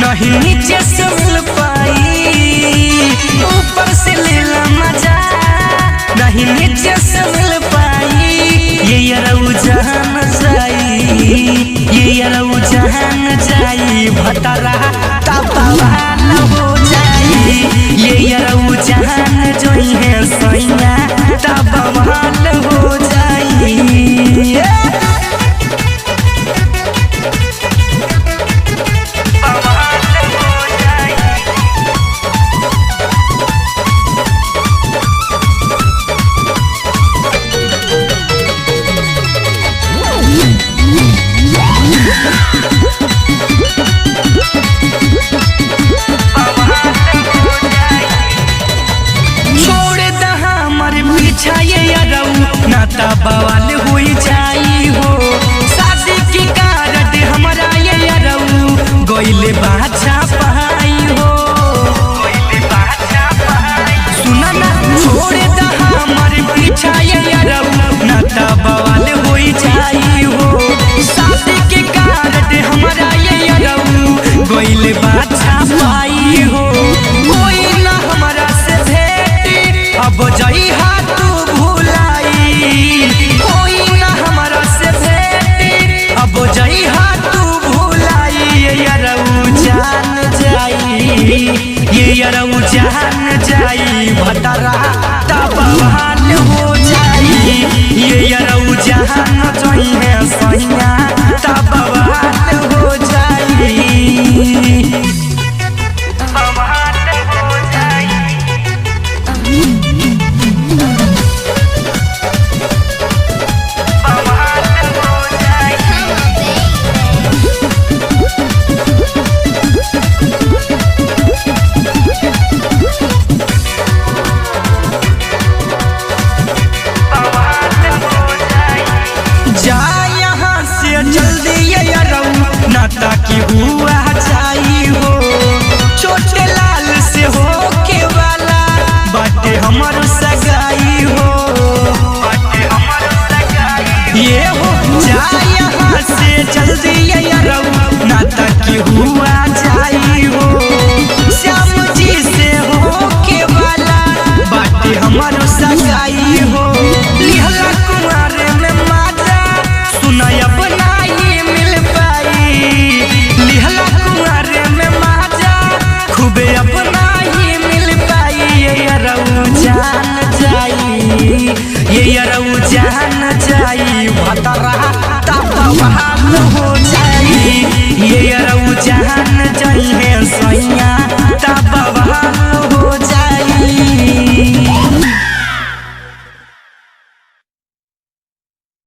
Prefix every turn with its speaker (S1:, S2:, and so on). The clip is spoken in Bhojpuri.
S1: नहीं नीचे से मिल पाई, ऊपर से लेला मजा नहीं नीचे से मिल पाई। ये यारऊ जहान जाई, ये यारऊ जहान जाई, भतरा तबाल हो जाई। ये यारऊ जहान जोई है सैया तबाल हो जाई। नाता बवाल हो जाई हो, शादी की कारड हमारा ये यारऊ गोइले बाछा पहाई हो। सुना ना छोड़ दा हमर पीछा ये यारऊ, नाता बवाल हो जाई हो, शादी की कारड हमारा ये यारऊ गोइले बाछा पाई हो। कोई ना हमारा से भेटी अब जाई हाथ कोई ना हमारा से भेटी अब जाई तू भुलाई। ये यारऊ जान जाई, ये यारऊ जान जाई, भतरा तबाल हो जाई। ये यारऊ जान जाई है सैया तबाल हो जाई। नाता की हुआ जाई हो, छोटे लाल से हो के वाला बाटे हमर सगाई हो। ये हो जा यहाँ से जल्दी ये यारऊ, नाता की हुआ जाई हो, श्याम जी से हो के वाला बाटे हमर सगाई हो। लिहला कुमार में माता सुनाया बनाई मिल पाई, लिहला कुमार में माजा खूबे अपना ही मिल पाई। ये यारऊ जान जाई, ये यारऊ जान जाई, भतरा तबाल हो जाई। ये यारऊ जान जाई।